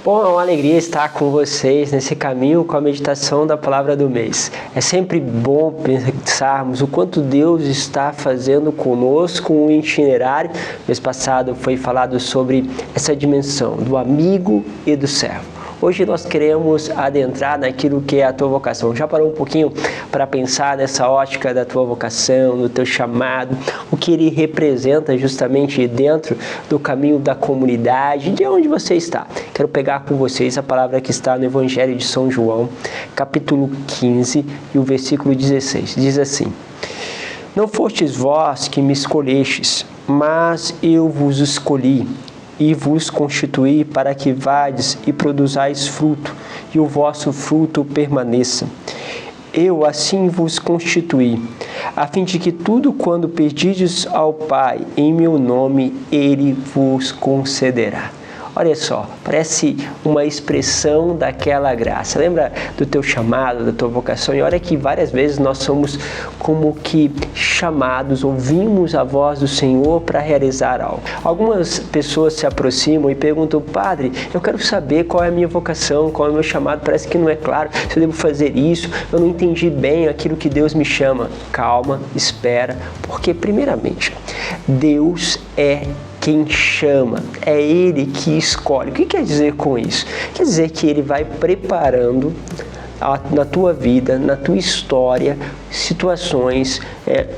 Bom, é uma alegria estar com vocês nesse caminho com a meditação da palavra do mês. É sempre bom pensarmos o quanto Deus está fazendo conosco um itinerário. Mês passado foi falado sobre essa dimensão do amigo e do servo. Hoje nós queremos adentrar naquilo que é a tua vocação. Já parou um pouquinho para pensar nessa ótica da tua vocação, do teu chamado, o que ele representa justamente dentro do caminho da comunidade, de onde você está? Quero pegar com vocês a palavra que está no Evangelho de São João, capítulo 15 e o versículo 16. Diz assim: Não fostes vós que me escolhestes, mas eu vos escolhi e vos constituí para que vades e produzais fruto, e o vosso fruto permaneça. Eu assim vos constituí, a fim de que tudo quando pedirdes ao Pai em meu nome, Ele vos concederá. Olha só, parece uma expressão daquela graça. Lembra do teu chamado, da tua vocação? E olha que várias vezes nós somos como que chamados, ouvimos a voz do Senhor para realizar algo. Algumas pessoas se aproximam e perguntam: Padre, eu quero saber qual é a minha vocação, qual é o meu chamado, parece que não é claro, se eu devo fazer isso, eu não entendi bem aquilo que Deus me chama. Calma, espera, porque primeiramente, Deus é quem chama, é Ele que escolhe. O que quer dizer com isso? Quer dizer que Ele vai preparando na tua vida, na tua história, situações,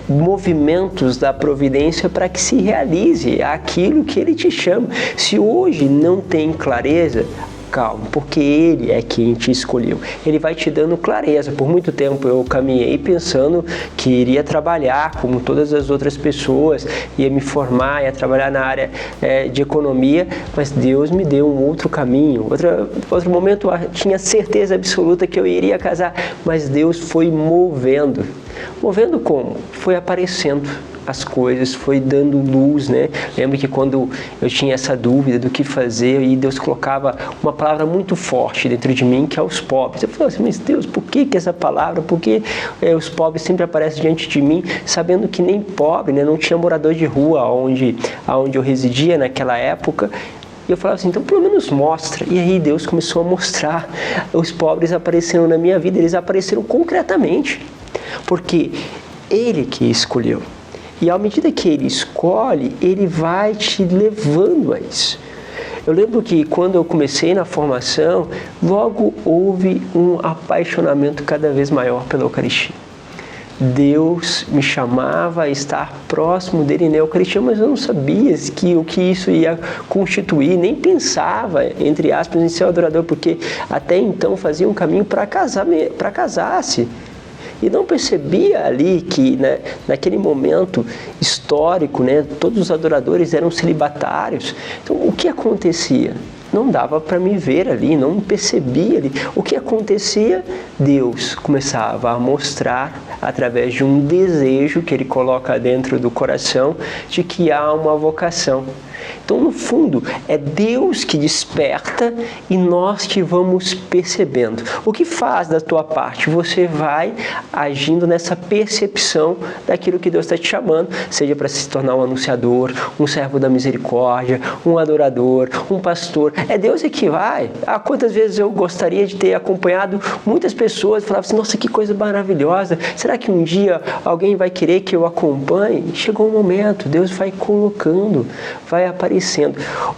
movimentos da providência para que se realize aquilo que Ele te chama. Se hoje não tem clareza, calma, porque Ele é quem te escolheu. Ele vai te dando clareza. Por muito tempo eu caminhei pensando que iria trabalhar como todas as outras pessoas, ia me formar, ia trabalhar na área de economia, mas Deus me deu um outro caminho. Outro momento eu tinha certeza absoluta que eu iria casar, mas Deus foi movendo. Movendo como? Foi aparecendo as coisas, foi dando luz, né? Lembro que quando eu tinha essa dúvida do que fazer, e Deus colocava uma palavra muito forte dentro de mim, que é os pobres. Eu falei assim: mas Deus, por que essa palavra? Por que os pobres sempre aparecem diante de mim, sabendo que nem pobre, né? Não tinha morador de rua onde eu residia naquela época. E eu falava assim: então pelo menos mostra. E aí Deus começou a mostrar. Os pobres apareceram na minha vida, eles apareceram concretamente, porque Ele que escolheu. E à medida que Ele escolhe, Ele vai te levando a isso. Eu lembro que quando eu comecei na formação, logo houve um apaixonamento cada vez maior pela Eucaristia. Deus me chamava a estar próximo dele na Eucaristia, mas eu não sabia o que isso ia constituir, nem pensava, entre aspas, em ser um adorador, porque até então fazia um caminho para casar-se. E não percebia ali que, né, naquele momento histórico, né, todos os adoradores eram celibatários. Então, o que acontecia? Não dava para me ver ali, não me percebia ali. O que acontecia? Deus começava a mostrar, através de um desejo que Ele coloca dentro do coração, de que há uma vocação. Então, no fundo, é Deus que desperta e nós que vamos percebendo. O que faz da tua parte? Você vai agindo nessa percepção daquilo que Deus está te chamando, seja para se tornar um anunciador, um servo da misericórdia, um adorador, um pastor. É Deus que vai. Quantas vezes eu gostaria de ter acompanhado muitas pessoas e falava assim: nossa, que coisa maravilhosa, será que um dia alguém vai querer que eu acompanhe? Chegou um momento, Deus vai colocando, vai aparecendo.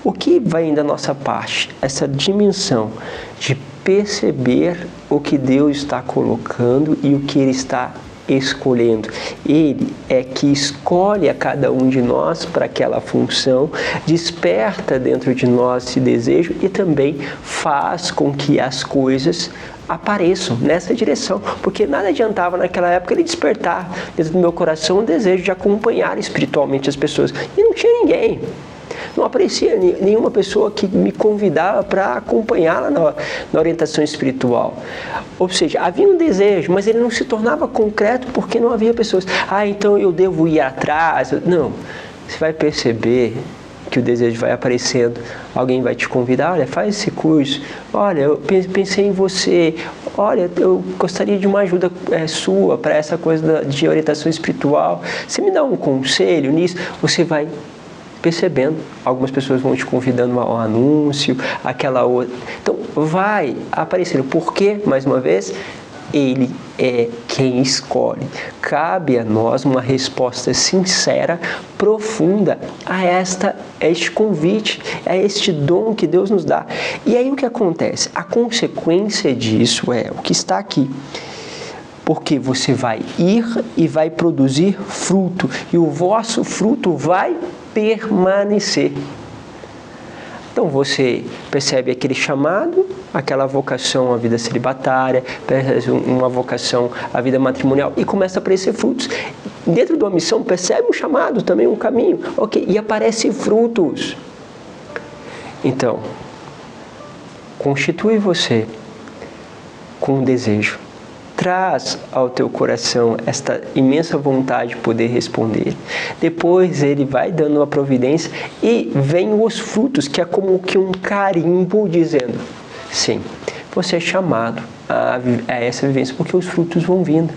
O que vem da nossa parte? Essa dimensão de perceber o que Deus está colocando e o que Ele está escolhendo. Ele é que escolhe a cada um de nós para aquela função, desperta dentro de nós esse desejo e também faz com que as coisas apareçam nessa direção, porque nada adiantava naquela época Ele despertar dentro do meu coração um desejo de acompanhar espiritualmente as pessoas, e não tinha ninguém. Não aparecia nenhuma pessoa que me convidava para acompanhá-la na orientação espiritual. Ou seja, havia um desejo, mas ele não se tornava concreto porque não havia pessoas. Então eu devo ir atrás. Não, você vai perceber que o desejo vai aparecendo, alguém vai te convidar: olha, faz esse curso, olha, eu pensei em você, olha, eu gostaria de uma ajuda sua para essa coisa de orientação espiritual, você me dá um conselho nisso? Você vai percebendo. Algumas pessoas vão te convidando ao anúncio, aquela outra. Então, vai aparecer. Por quê? Mais uma vez, Ele é quem escolhe. Cabe a nós uma resposta sincera, profunda a este convite, a este dom que Deus nos dá. E aí o que acontece? A consequência disso é o que está aqui. Porque você vai ir e vai produzir fruto, e o vosso fruto vai permanecer. Então você percebe aquele chamado, aquela vocação à vida celibatária, uma vocação à vida matrimonial, e começa a aparecer frutos. Dentro de uma missão, percebe um chamado, também um caminho, ok? E aparecem frutos. Então, constitui você com um desejo. Traz ao teu coração esta imensa vontade de poder responder. Depois ele vai dando uma providência e vem os frutos, que é como que um carimbo dizendo: sim, você é chamado a essa vivência, porque os frutos vão vindo.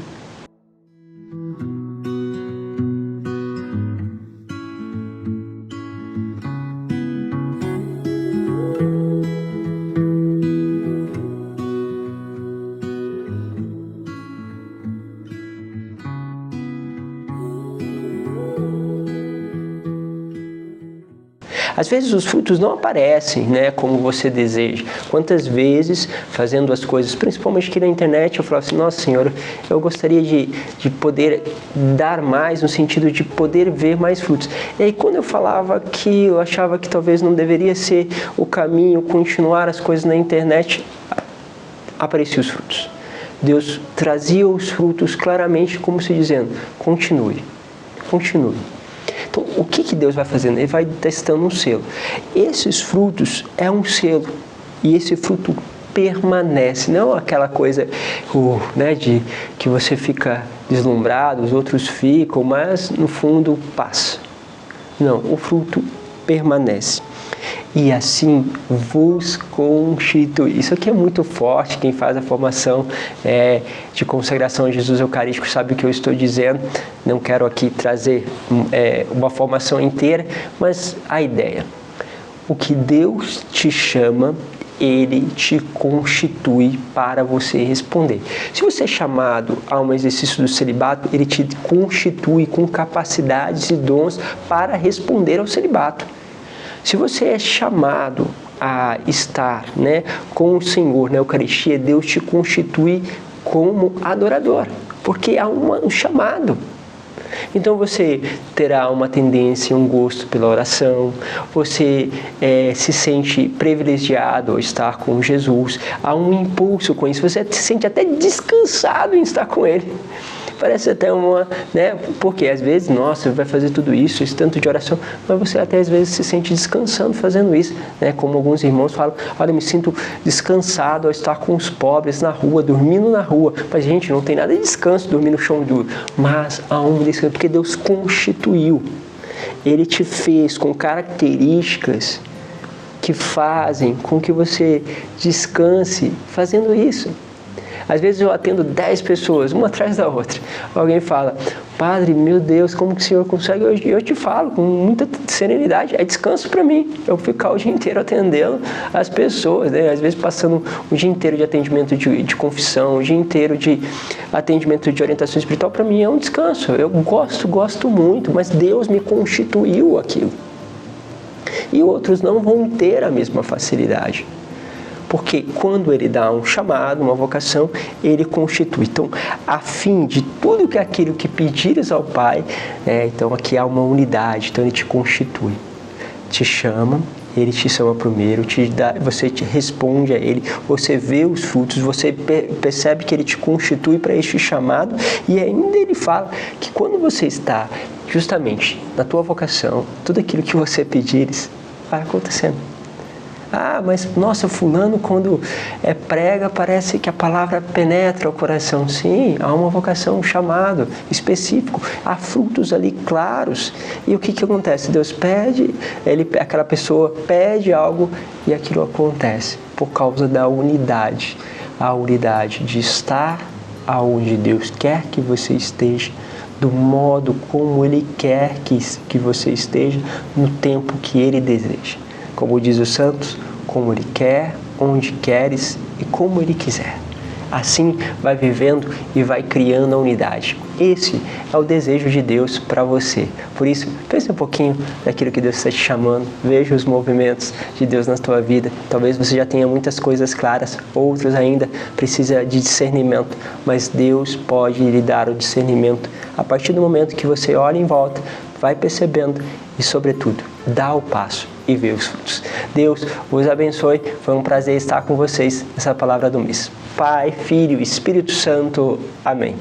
Às vezes os frutos não aparecem, né, como você deseja. Quantas vezes, fazendo as coisas, principalmente aqui na internet, eu falo assim: nossa Senhora, eu gostaria de poder dar mais, no sentido de poder ver mais frutos. E aí quando eu falava que eu achava que talvez não deveria ser o caminho, continuar as coisas na internet, apareciam os frutos. Deus trazia os frutos claramente, como se dizendo: continue, continue. Então, o que Deus vai fazendo? Ele vai testando um selo. Esses frutos é um selo. E esse fruto permanece. Não aquela coisa né, de que você fica deslumbrado, os outros ficam, mas no fundo passa. Não, o fruto permanece. E assim vos constitui. Isso aqui é muito forte. Quem faz a formação de consagração a Jesus Eucarístico sabe o que eu estou dizendo. Não quero aqui trazer uma formação inteira, mas a ideia: o que Deus te chama, Ele te constitui para você responder. Se você é chamado a um exercício do celibato, Ele te constitui com capacidades e dons para responder ao celibato. Se você é chamado a estar, né, com o Senhor na Eucaristia, Deus te constitui como adorador, porque há um chamado. Então você terá uma tendência, um gosto pela oração, você se sente privilegiado ao estar com Jesus, há um impulso com isso, você se sente até descansado em estar com Ele. Parece até né? Porque às vezes, nossa, vai fazer tudo isso, esse tanto de oração, mas você até às vezes se sente descansando fazendo isso, né? Como alguns irmãos falam: olha, eu me sinto descansado ao estar com os pobres na rua, dormindo na rua. Mas, gente, não tem nada de descanso dormir no chão duro, mas há um descanso, porque Deus constituiu. Ele te fez com características que fazem com que você descanse fazendo isso. Às vezes eu atendo 10 pessoas, uma atrás da outra. Alguém fala: padre, meu Deus, como que o senhor consegue? Eu te falo com muita serenidade, é descanso para mim. Eu ficar o dia inteiro atendendo as pessoas, né? Às vezes passando o dia inteiro de atendimento de confissão, o dia inteiro de atendimento de orientação espiritual, para mim é um descanso. Eu gosto muito, mas Deus me constituiu aquilo. E outros não vão ter a mesma facilidade. Porque quando Ele dá um chamado, uma vocação, Ele constitui. Então, a fim de tudo aquilo que pedires ao Pai, então aqui há uma unidade, então Ele te constitui. Te chama, Ele te chama primeiro, você te responde a Ele, você vê os frutos, você percebe que Ele te constitui para este chamado, e ainda Ele fala que quando você está justamente na tua vocação, tudo aquilo que você pedires vai acontecendo. Ah, mas nossa, fulano quando prega parece que a palavra penetra o coração. Sim, há uma vocação, um chamado específico, há frutos ali claros. E o que acontece? Deus pede, aquela pessoa pede algo e aquilo acontece por causa da unidade. A unidade de estar aonde Deus quer que você esteja, do modo como Ele quer que você esteja no tempo que Ele deseja. Como diz os santos, como Ele quer, onde queres e como Ele quiser. Assim vai vivendo e vai criando a unidade. Esse é o desejo de Deus para você. Por isso, pense um pouquinho daquilo que Deus está te chamando. Veja os movimentos de Deus na tua vida. Talvez você já tenha muitas coisas claras, outros ainda precisam de discernimento. Mas Deus pode lhe dar o discernimento a partir do momento que você olha em volta, vai percebendo e, sobretudo, dá o passo e vê os frutos. Deus vos abençoe. Foi um prazer estar com vocês nessa palavra do mês. Pai, Filho e Espírito Santo. Amém.